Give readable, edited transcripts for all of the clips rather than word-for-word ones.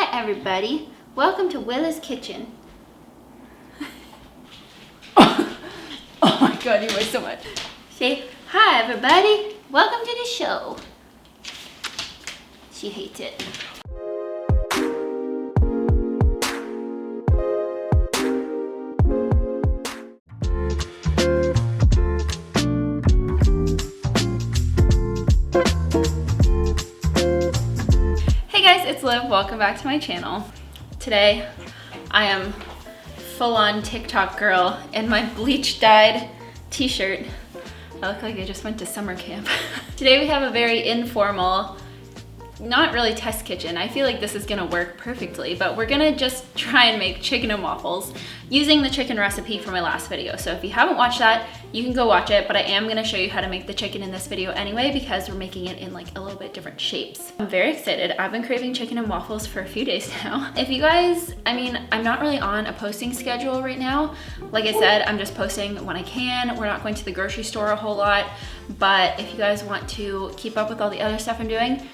Hi everybody, welcome to Willa's Kitchen. Oh my god, you weigh so much. Say, hi everybody, welcome to the show. She hates it. Hey guys, it's Liv. Welcome back to my channel. Today, I am full-on TikTok girl in my bleach dyed t-shirt. I look like I just went to summer camp. Today we have a very informal, not really test kitchen. I feel like this is gonna work perfectly, but we're gonna just try and make chicken and waffles using the chicken recipe from my last video. So if you haven't watched that, you can go watch it, but I am gonna show you how to make the chicken in this video anyway because we're making it in like a little bit different shapes. I'm very excited. I've been craving chicken and waffles for a few days now. If you guys, I'm not really on a posting schedule right now. Like I said, I'm just posting when I can. We're not going to the grocery store a whole lot, but if you guys want to keep up with all the other stuff I'm doing,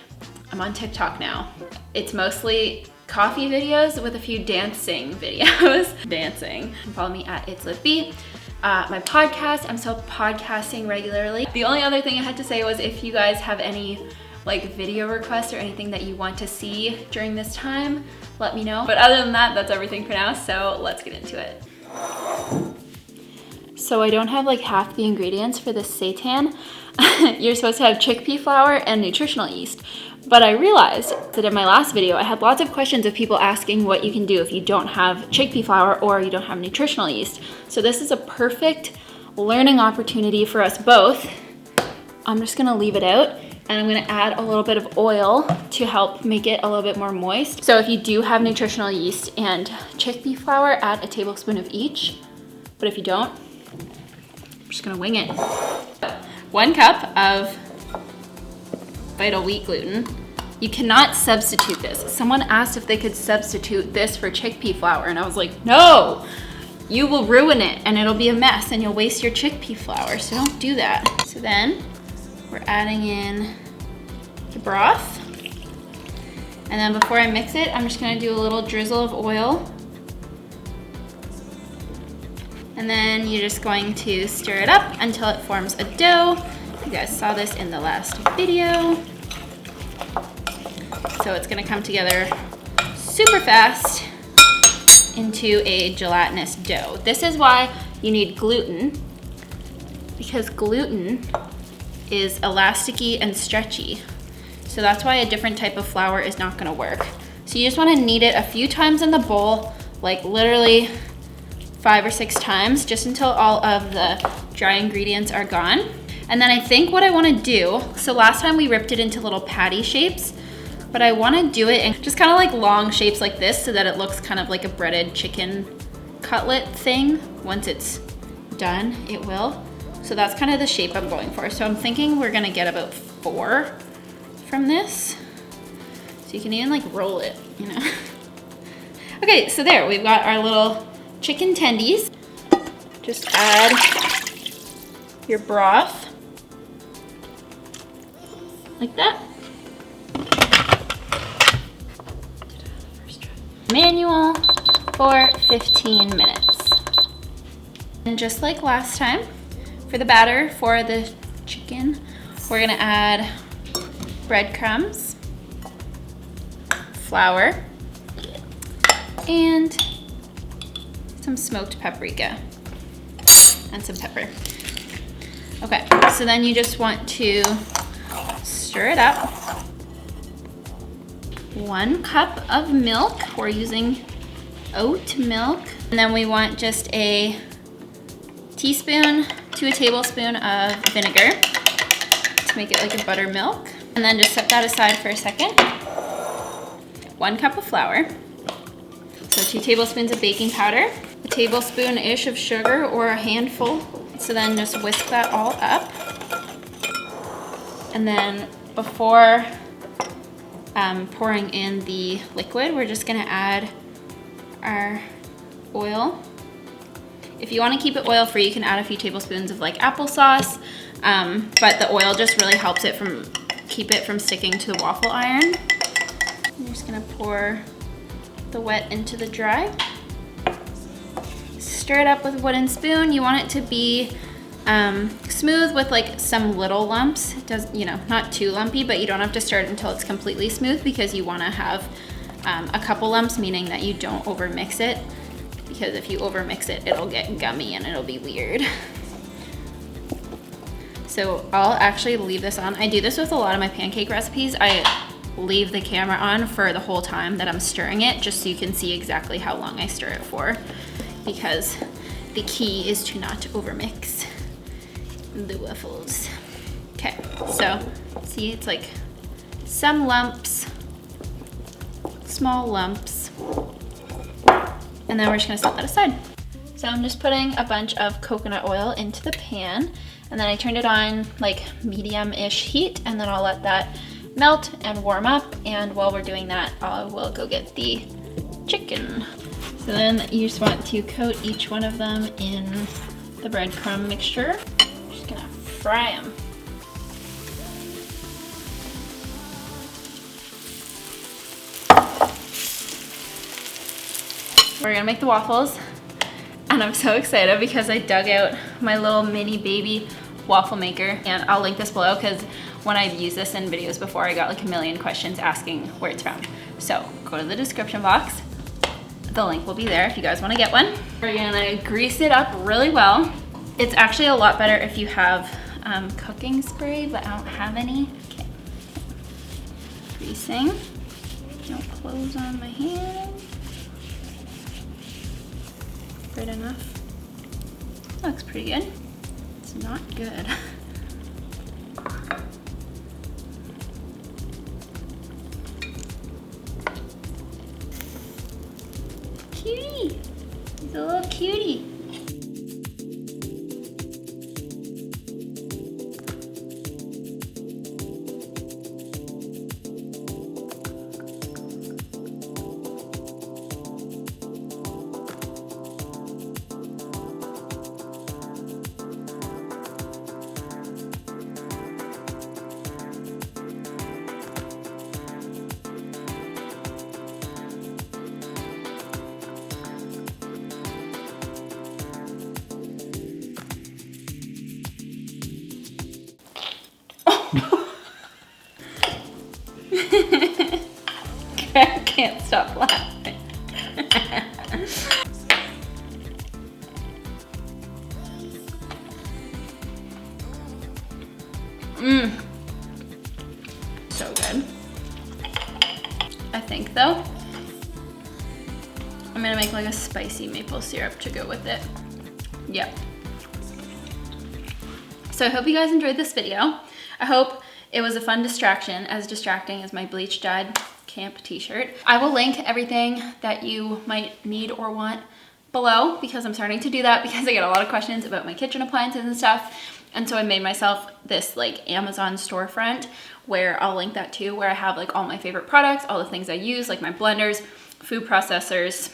I'm on TikTok now. It's mostly coffee videos with a few dancing videos. Dancing. Follow me at itslivb. My podcast, I'm still podcasting regularly. The only other thing I had to say was if you guys have any like video requests or anything that you want to see during this time, let me know. But other than that, that's everything for now, so let's get into it. So I don't have like half the ingredients for this seitan. You're supposed to have chickpea flour and nutritional yeast. But I realized that in my last video, I had lots of questions of people asking what you can do if you don't have chickpea flour or you don't have nutritional yeast. So this is a perfect learning opportunity for us both. I'm just gonna leave it out and I'm gonna add a little bit of oil to help make it a little bit more moist. So if you do have nutritional yeast and chickpea flour, add a tablespoon of each. But if you don't, I'm just gonna wing it. 1 cup of Vital wheat gluten. You cannot substitute this. Someone asked if they could substitute this for chickpea flour and I was like, no, you will ruin it and it'll be a mess and you'll waste your chickpea flour, so don't do that. So then we're adding in the broth. And then before I mix it, I'm just gonna do a little drizzle of oil. And then you're just going to stir it up until it forms a dough. You guys saw this in the last video. So it's gonna come together super fast into a gelatinous dough. This is why you need gluten, because gluten is elasticy and stretchy. So that's why a different type of flour is not gonna work. So you just wanna knead it a few times in the bowl, like literally 5 or 6 times, just until all of the dry ingredients are gone. And then I think what I wanna do, so last time we ripped it into little patty shapes, but I wanna do it in just kind of like long shapes like this so that it looks kind of like a breaded chicken cutlet thing. Once it's done, it will. So that's kind of the shape I'm going for. So I'm thinking we're gonna get about 4 from this. So you can even like roll it, you know? Okay, so there, we've got our little chicken tendies. Just add your broth. Like that. Manual for 15 minutes. And just like last time, for the batter for the chicken, we're gonna add breadcrumbs, flour, and some smoked paprika, and some pepper. Okay, so then you just want to stir it up. 1 cup of milk. We're using oat milk. And then we want just a teaspoon to a tablespoon of vinegar to make it like a buttermilk. And then just set that aside for a second. 1 cup of flour. So 2 tablespoons of baking powder. A tablespoon-ish of sugar or a handful. So then just whisk that all up. And then before pouring in the liquid, we're just gonna add our oil. If you wanna keep it oil-free, you can add a few tablespoons of like applesauce, but the oil just really helps it keep it from sticking to the waffle iron. I'm just gonna pour the wet into the dry. Stir it up with a wooden spoon. You want it to be smooth with like some little lumps. It does, you know, not too lumpy, but you don't have to stir it until it's completely smooth because you want to have a couple lumps, meaning that you don't overmix it, because if you overmix it, it'll get gummy and it'll be weird. So I'll actually leave this on. I do this with a lot of my pancake recipes. I leave the camera on for the whole time that I'm stirring it, just so you can see exactly how long I stir it for, because the key is to not overmix the waffles. Okay, so see, it's like some lumps, small lumps, and then we're just gonna set that aside. So I'm just putting a bunch of coconut oil into the pan, and then I turned it on like medium-ish heat, and then I'll let that melt and warm up, and while we're doing that, I will go get the chicken. So then you just want to coat each one of them in the breadcrumb mixture. Just gonna fry them. We're gonna make the waffles, and I'm so excited because I dug out my little mini baby waffle maker, and I'll link this below because when I've used this in videos before, I got like a million questions asking where it's from. So go to the description box. The link will be there if you guys want to get one. We're gonna grease it up really well. It's actually a lot better if you have cooking spray, but I don't have any. Okay. Greasing. No clothes on my hand. Good enough. Looks pretty good. It's not good. Cutie! He's a little cutie. I can't stop laughing. So good. I think though, I'm gonna make like a spicy maple syrup to go with it. Yep. So I hope you guys enjoyed this video. I hope it was a fun distraction, as distracting as my bleach dyed camp t-shirt. I will link everything that you might need or want below, because I'm starting to do that because I get a lot of questions about my kitchen appliances and stuff. And so I made myself this like Amazon storefront where I'll link that too, where I have like all my favorite products, all the things I use, like my blenders, food processors,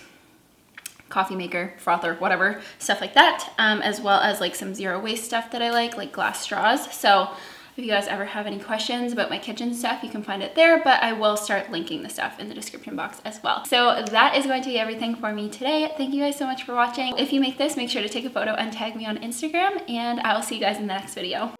coffee maker, frother, whatever, stuff like that, as well as like some zero waste stuff that I like glass straws. So if you guys ever have any questions about my kitchen stuff, you can find it there, but I will start linking the stuff in the description box as well. So that is going to be everything for me today. Thank you guys so much for watching. If you make this, make sure to take a photo and tag me on Instagram, and I will see you guys in the next video.